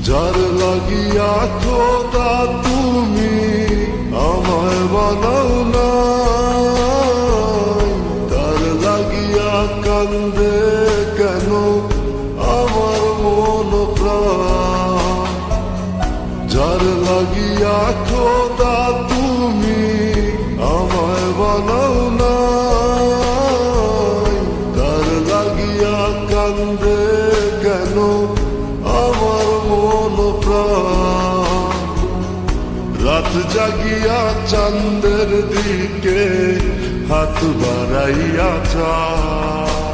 যার লাগিয়া খোদা তুমি আমায় বানাও না, তার লাগিয়া কান্দে কেন আমার মন প্রাণ। যার লাগিয়া খোদা তুমি আমায় বানাও না, তার লাগিয়া কান্দে কেন আমার মন প্রাণ। রাত জাগিয়া চাঁদের দিকে হাত বাড়াইয়া চায়,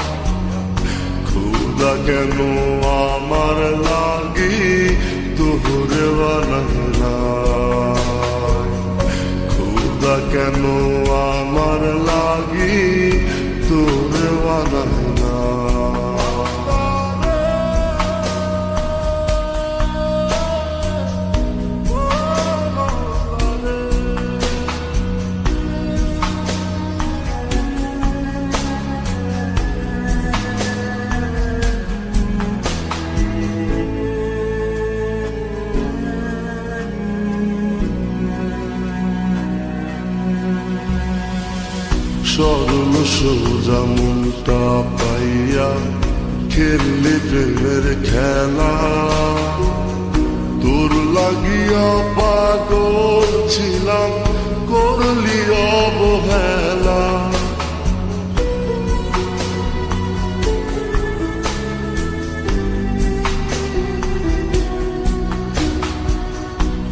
খোদা কেন আমার লাগি তোরে বানালা, খোদা কেন আমার লাগি তোরে বানালা। সরল সোজা মনটা পাইয়া খেললি প্রেমের খেলা, তোর লাগিয়া পাগল ছিলাম করলি অবহেলা।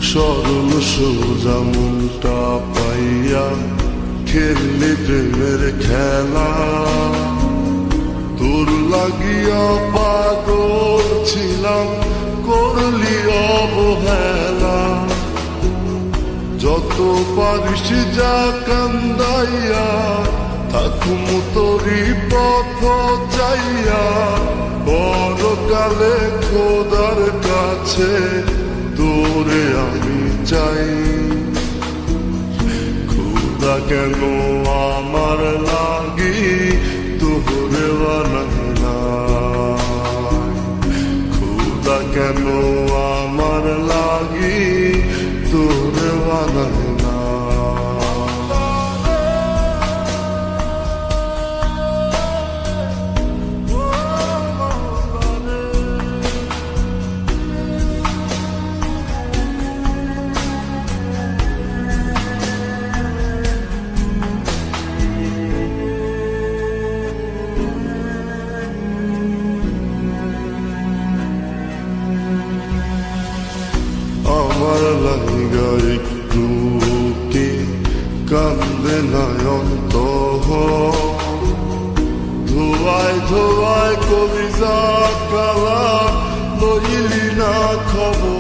সরল সোজা মনটা পাইয়া খেললি প্রেমের খেলা, তোর লাগিয়া পাগল ছিলাম করলি অবহেলা। যত পারিস যা কান্দাইয়া থাকুম তোরি পথ চাইয়া, বড়কালে খোদার কাছে তোরে আমি চাই। খোদা কেন আমার লাগি তোরে বানালা, খোদা কেন আমার লাগি তোরে বানালা। আমার লাগা একটু কি কান্দে নয়ন্ত, ধোয়ায় ধোয়ায় কলিজা কালা লইলি না খবর।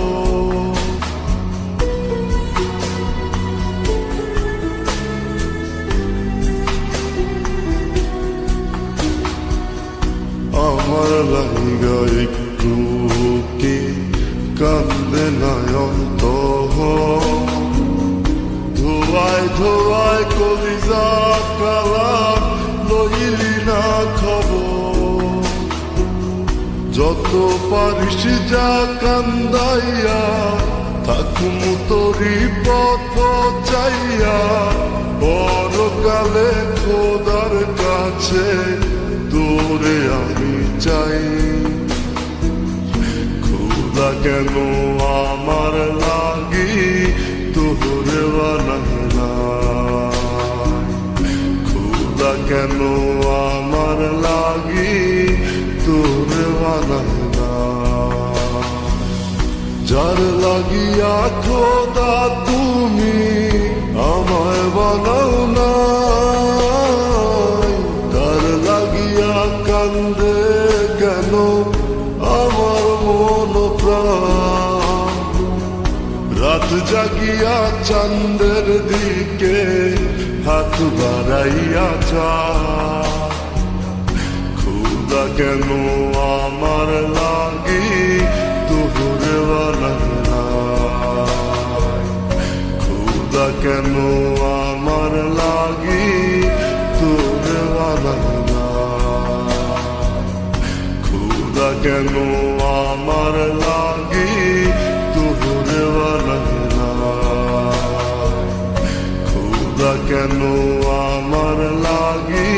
আমার লাগা একটু কি কান্দে নয়ন্ত, ধোয়ায় ধোয়ায় কলিজা কালা লইলি না খবর। যত পারিস যা কান্দাইয়া থাকুম তোরি পথ চাইয়া, বড়কালে খোদার কাছে তোরে আমি চাই। খোদা কেন আমার লাগি তোরে বানালা, খোদা কেন আমার লাগি তোরে বানালা। যার লাগিয়া খোদা তুমি আমায় বানাও না, তার লাগিয়া কান্দে কেন আমার মন প্রাণ। রাত জাগিয়া চাঁদের দিকে হাত বাড়াইয়া চায়, খোদা কেন আমার লাগি তোরে বানালা, খুদা কেন আমার লাগি তোহরে বানাইলা, খুদা কেন আমার লাগি